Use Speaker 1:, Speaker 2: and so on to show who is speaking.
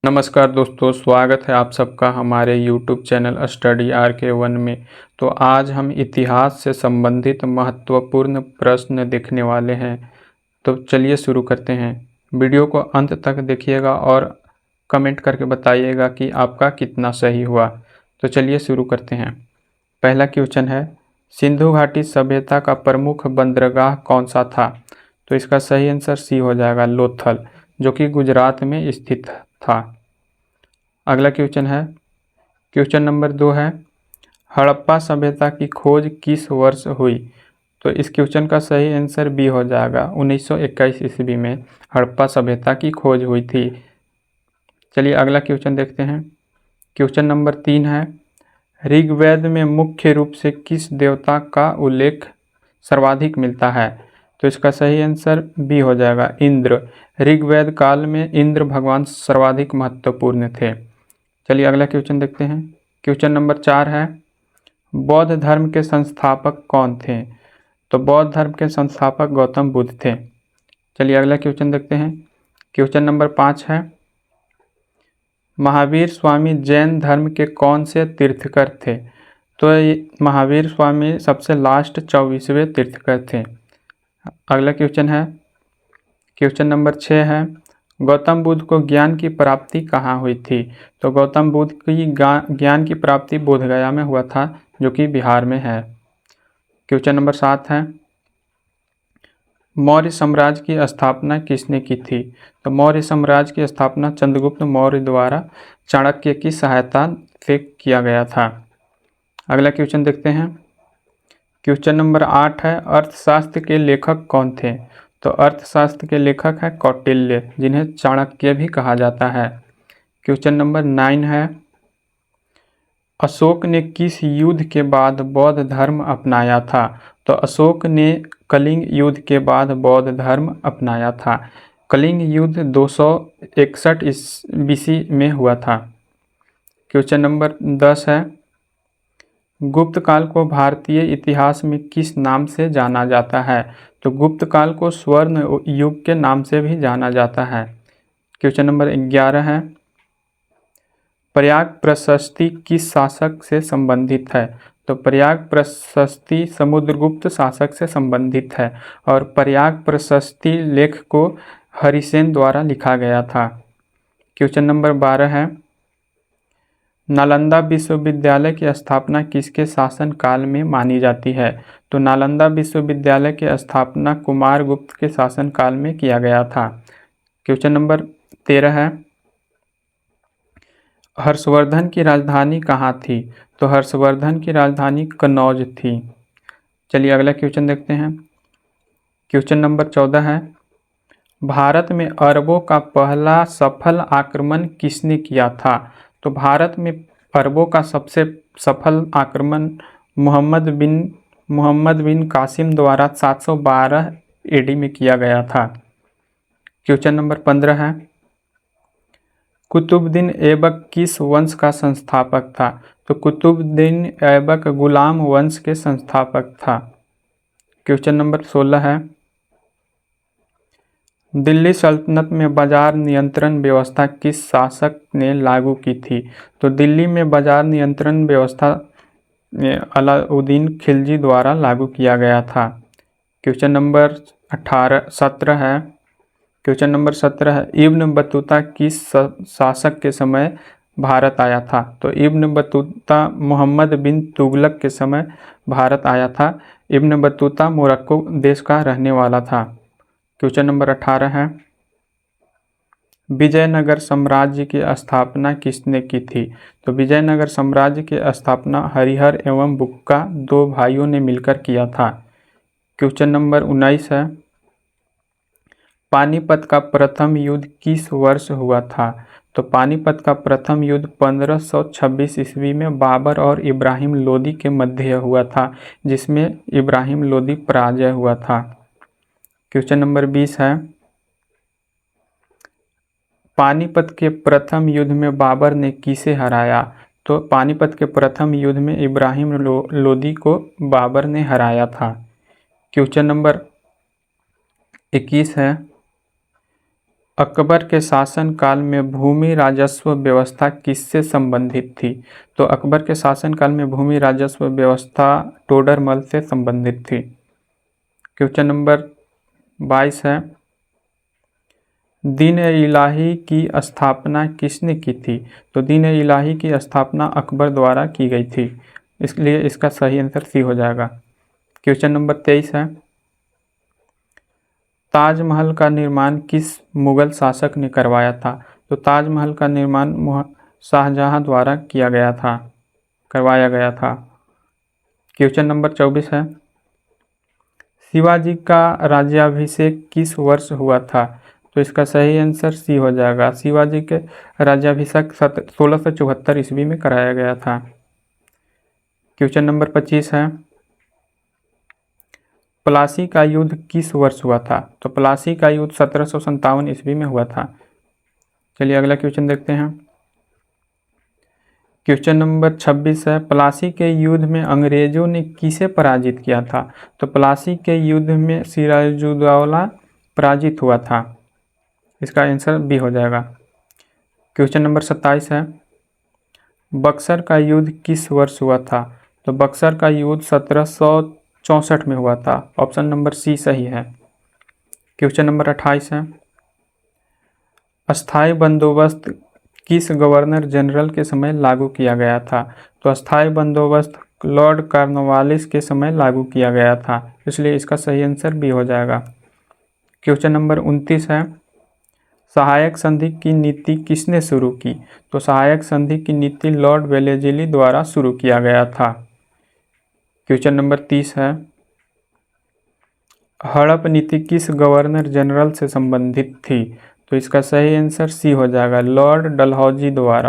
Speaker 1: नमस्कार दोस्तों, स्वागत है आप सबका हमारे YouTube चैनल स्टडी RK1 में। तो आज हम इतिहास से संबंधित महत्वपूर्ण प्रश्न देखने वाले हैं। तो चलिए शुरू करते हैं। वीडियो को अंत तक देखिएगा और कमेंट करके बताइएगा कि आपका कितना सही हुआ। तो चलिए शुरू करते हैं। पहला क्वेश्चन है, सिंधु घाटी सभ्यता का प्रमुख बंदरगाह कौन सा था? तो इसका सही आंसर सी हो जाएगा, लोथल, जो कि गुजरात में स्थित था। अगला क्वेश्चन है, क्वेश्चन नंबर 2 है, हड़प्पा सभ्यता की खोज किस वर्ष हुई? तो इस क्वेश्चन का सही आंसर बी हो जाएगा, 1921 ईस्वी में हड़प्पा सभ्यता की खोज हुई थी। चलिए अगला क्वेश्चन देखते हैं। क्वेश्चन नंबर 3 है, ऋग्वेद में मुख्य रूप से किस देवता का उल्लेख सर्वाधिक मिलता है? तो इसका सही आंसर बी हो जाएगा, इंद्र। ऋग्वेद काल में इंद्र भगवान सर्वाधिक महत्वपूर्ण थे। चलिए अगला क्वेश्चन देखते हैं। क्वेश्चन नंबर 4 है, बौद्ध धर्म के संस्थापक कौन थे? तो बौद्ध धर्म के संस्थापक गौतम बुद्ध थे। चलिए अगला क्वेश्चन देखते हैं। क्वेश्चन नंबर 5 है, महावीर स्वामी जैन धर्म के कौन से तीर्थकर थे? तो महावीर स्वामी सबसे लास्ट 24वें तीर्थकर थे। अगला क्वेश्चन है, क्वेश्चन नंबर 6 है, गौतम बुद्ध को ज्ञान की प्राप्ति कहाँ हुई थी? तो गौतम बुद्ध की ज्ञान की प्राप्ति बोधगया में हुआ था, जो कि बिहार में है। क्वेश्चन नंबर 7 है, मौर्य साम्राज्य की स्थापना किसने की थी? तो मौर्य साम्राज्य की स्थापना चंद्रगुप्त मौर्य द्वारा चाणक्य की सहायता से किया गया था। अगला क्वेश्चन देखते हैं। क्वेश्चन नंबर 8 है, अर्थशास्त्र के लेखक कौन थे? तो अर्थशास्त्र के लेखक है कौटिल्य, जिन्हें चाणक्य भी कहा जाता है। क्वेश्चन नंबर 9 है, अशोक ने किस युद्ध के बाद बौद्ध धर्म अपनाया था? तो अशोक ने कलिंग युद्ध के बाद बौद्ध धर्म अपनाया था। कलिंग युद्ध 261 BC में हुआ था। क्वेश्चन नंबर 10 है, गुप्त काल को भारतीय इतिहास में किस नाम से जाना जाता है? तो गुप्त काल को स्वर्ण युग के नाम से भी जाना जाता है। क्वेश्चन नंबर 11 है, प्रयाग प्रशस्ति किस शासक से संबंधित है? तो प्रयाग प्रशस्ति समुद्रगुप्त शासक से संबंधित है और प्रयाग प्रशस्ति लेख को हरिसेन द्वारा लिखा गया था। क्वेश्चन नंबर 12 है, नालंदा विश्वविद्यालय की स्थापना किसके शासन काल में मानी जाती है? तो नालंदा विश्वविद्यालय की स्थापना कुमारगुप्त के शासन काल में किया गया था। क्वेश्चन नंबर 13 है, हर्षवर्धन की राजधानी कहाँ थी? तो हर्षवर्धन की राजधानी कन्नौज थी। चलिए अगला क्वेश्चन देखते हैं। क्वेश्चन नंबर 14 है, भारत में अरबों का पहला सफल आक्रमण किसने किया था? तो भारत में अरबों का सबसे सफल आक्रमण मोहम्मद बिन कासिम द्वारा 712 AD में किया गया था। क्वेश्चन नंबर 15 है, कुतुबुद्दीन ऐबक किस वंश का संस्थापक था? तो कुतुबुद्दीन ऐबक गुलाम वंश के संस्थापक था। क्वेश्चन नंबर 16 है, दिल्ली सल्तनत में बाजार नियंत्रण व्यवस्था किस शासक ने लागू की थी? तो दिल्ली में बाजार नियंत्रण व्यवस्था अलाउद्दीन खिलजी द्वारा लागू किया गया था। क्वेश्चन नंबर 17 है, क्वेश्चन नंबर 17 है, इब्न बतूता किस शासक के समय भारत आया था? तो इब्न बतूता मोहम्मद बिन तुगलक के समय भारत आया था। इब्न बतूता मोरक्को देश का रहने वाला था। क्वेश्चन नंबर 18 है, विजयनगर साम्राज्य की स्थापना किसने की थी? तो विजयनगर साम्राज्य की स्थापना हरिहर एवं बुक्का, दो भाइयों ने मिलकर किया था। क्वेश्चन नंबर 19 है, पानीपत का प्रथम युद्ध किस वर्ष हुआ था? तो पानीपत का प्रथम युद्ध 1526 ईस्वी में बाबर और इब्राहिम लोदी के मध्य हुआ था, जिसमें इब्राहिम लोदी पराजय हुआ था। क्वेश्चन नंबर 20 है, पानीपत के प्रथम युद्ध में बाबर ने किसे हराया? तो पानीपत के प्रथम युद्ध में इब्राहिम लोदी को बाबर ने हराया था। क्वेश्चन नंबर 21 है, अकबर के शासनकाल में भूमि राजस्व व्यवस्था किससे संबंधित थी? तो अकबर के शासनकाल में भूमि राजस्व व्यवस्था टोडरमल से संबंधित थी। क्वेश्चन नंबर 22 है, दीन इलाही की स्थापना किसने की थी? तो दीन इलाही की स्थापना अकबर द्वारा की गई थी, इसलिए इसका सही आंसर सी हो जाएगा। क्वेश्चन नंबर 23 है, ताजमहल का निर्माण किस मुगल शासक ने करवाया था? तो ताजमहल का निर्माण शाहजहां द्वारा करवाया गया था। क्वेश्चन नंबर 24 है, शिवाजी का राज्याभिषेक किस वर्ष हुआ था? तो इसका सही आंसर सी हो जाएगा। शिवाजी के राज्याभिषेक 1674 ईस्वी में कराया गया था। क्वेश्चन नंबर 25 है, प्लासी का युद्ध किस वर्ष हुआ था? तो प्लासी का युद्ध 1757 ईस्वी में हुआ था। चलिए अगला क्वेश्चन देखते हैं। क्वेश्चन नंबर 26 है, प्लासी के युद्ध में अंग्रेजों ने किसे पराजित किया था? तो प्लासी के युद्ध में सिराजुद्दौला पराजित हुआ था, इसका आंसर बी हो जाएगा। क्वेश्चन नंबर 27 है, बक्सर का युद्ध किस वर्ष हुआ था? तो बक्सर का युद्ध 1764 में हुआ था, ऑप्शन नंबर सी सही है। क्वेश्चन नंबर 28 है, अस्थायी बंदोबस्त किस गवर्नर जनरल के समय लागू किया गया था? तो अस्थायी बंदोबस्त लॉर्ड कॉर्नवालिस के समय लागू किया गया था, इसलिए इसका सही आंसर बी हो जाएगा। क्वेश्चन नंबर 29 है, सहायक संधि की नीति किसने शुरू की? तो सहायक संधि की नीति लॉर्ड वेलेस्ली द्वारा शुरू किया गया था। क्वेश्चन नंबर 30 है, हड़प नीति किस गवर्नर जनरल से संबंधित थी? तो इसका सही आंसर सी हो जाएगा, लॉर्ड डलहौजी द्वारा।